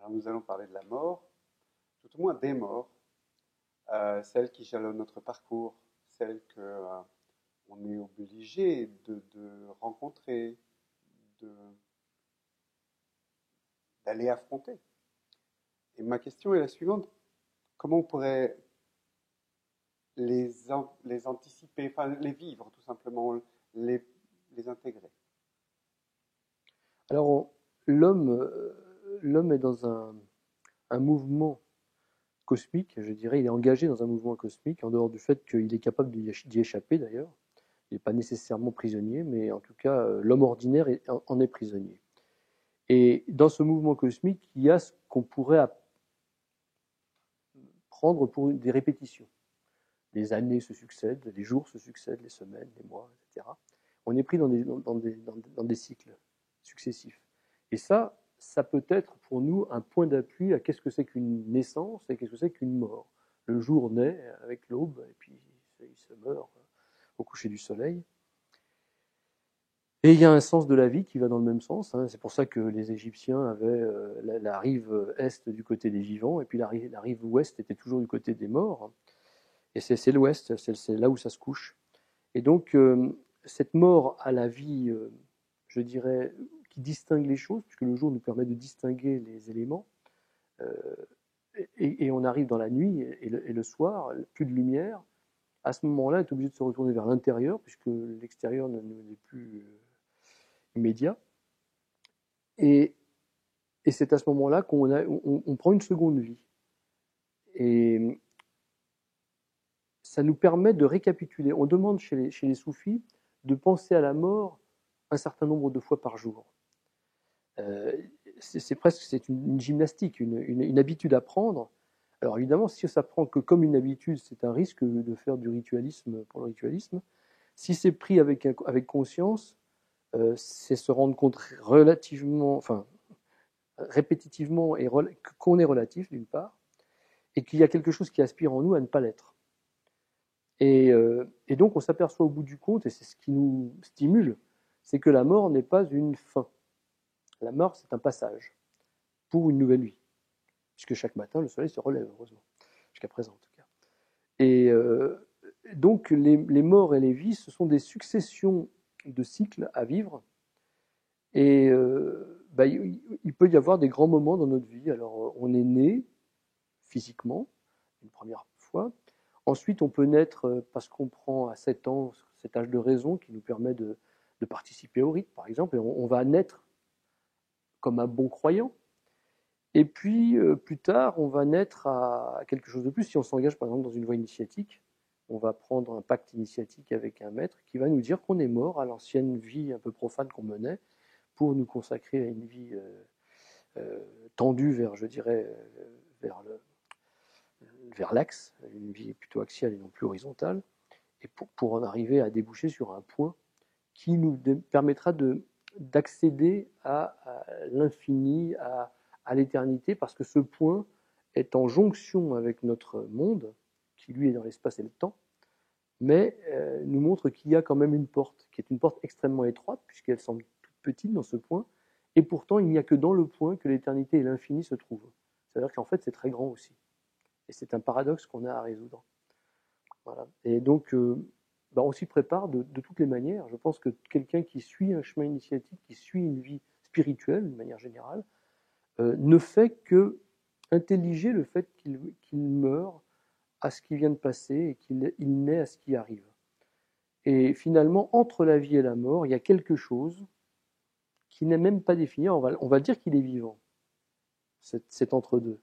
Alors nous allons parler de la mort, tout au moins des morts, celles qui jalonnent notre parcours, celles que on est obligé de rencontrer, de- d'aller affronter. Et ma question est la suivante, comment on pourrait les anticiper, enfin les vivre tout simplement, les, les intégrer? Alors, l'homme l'homme est dans un mouvement cosmique, je dirais. Il est engagé dans un mouvement cosmique, en dehors du fait qu'il est capable d'y échapper d'ailleurs. Il n'est pas nécessairement prisonnier, mais en tout cas, l'homme ordinaire en est prisonnier. Et dans ce mouvement cosmique, il y a ce qu'on pourrait prendre pour des répétitions. Les années se succèdent, les jours se succèdent, les semaines, les mois, etc. On est pris dans des cycles successifs. Et ça peut être pour nous un point d'appui à qu'est-ce que c'est qu'une naissance et qu'est-ce que c'est qu'une mort. Le jour naît avec l'aube et puis il se meurt au coucher du soleil. Et il y a un sens de la vie qui va dans le même sens. C'est pour ça que les Égyptiens avaient la rive est du côté des vivants et puis la rive ouest était toujours du côté des morts. Et c'est l'ouest, c'est là où ça se couche. Et donc, cette mort à la vie, je dirais, qui distingue les choses, puisque le jour nous permet de distinguer les éléments, euh, et on arrive dans la nuit et le soir, plus de lumière, à ce moment-là, on est obligé de se retourner vers l'intérieur, puisque l'extérieur n'est plus immédiat. Et, et c'est à ce moment-là on prend une seconde vie. Et ça nous permet de récapituler. On demande chez les soufis de penser à la mort un certain nombre de fois par jour. Euh, c'est une gymnastique, une habitude à prendre. Alors évidemment, si ça prend que comme une habitude, c'est un risque de faire du ritualisme pour le ritualisme. Si c'est pris avec conscience, c'est se rendre compte relativement, enfin répétitivement et qu'on est relatif d'une part, et qu'il y a quelque chose qui aspire en nous à ne pas l'être. Et donc on s'aperçoit au bout du compte, et c'est ce qui nous stimule, c'est que la mort n'est pas une fin. La mort, c'est un passage pour une nouvelle vie, puisque chaque matin, le soleil se relève, heureusement, jusqu'à présent en tout cas. Et donc les morts et les vies, ce sont des successions de cycles à vivre, et il peut y avoir des grands moments dans notre vie. Alors on est né physiquement, une première fois. Ensuite, on peut naître parce qu'on prend à 7 ans cet âge de raison qui nous permet de participer au rite, par exemple, et on va naître comme un bon croyant. Et puis, plus tard, on va naître à quelque chose de plus. Si on s'engage, par exemple, dans une voie initiatique, on va prendre un pacte initiatique avec un maître qui va nous dire qu'on est mort à l'ancienne vie un peu profane qu'on menait pour nous consacrer à une vie tendue vers, je dirais, vers vers l'axe, une vie plutôt axiale et non plus horizontale, et pour en arriver à déboucher sur un point qui nous permettra d'accéder à l'infini, à l'éternité, parce que ce point est en jonction avec notre monde, qui lui est dans l'espace et le temps, mais nous montre qu'il y a quand même une porte, qui est une porte extrêmement étroite, puisqu'elle semble toute petite dans ce point, et pourtant il n'y a que dans le point que l'éternité et l'infini se trouvent. C'est-à-dire qu'en fait c'est très grand aussi. Et c'est un paradoxe qu'on a à résoudre. Voilà. Et donc, on s'y prépare de toutes les manières. Je pense que quelqu'un qui suit un chemin initiatique, qui suit une vie spirituelle, d'une manière générale, ne fait que intelliger le fait qu'il meurt à ce qui vient de passer et qu'il naît à ce qui arrive. Et finalement, entre la vie et la mort, il y a quelque chose qui n'est même pas défini. On va dire qu'il est vivant, cet entre-deux,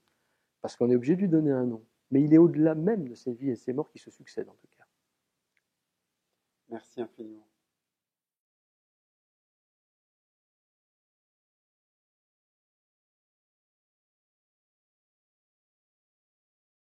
parce qu'on est obligé de lui donner un nom. Mais il est au-delà même de ces vies et ces morts qui se succèdent, en tout cas. Merci infiniment.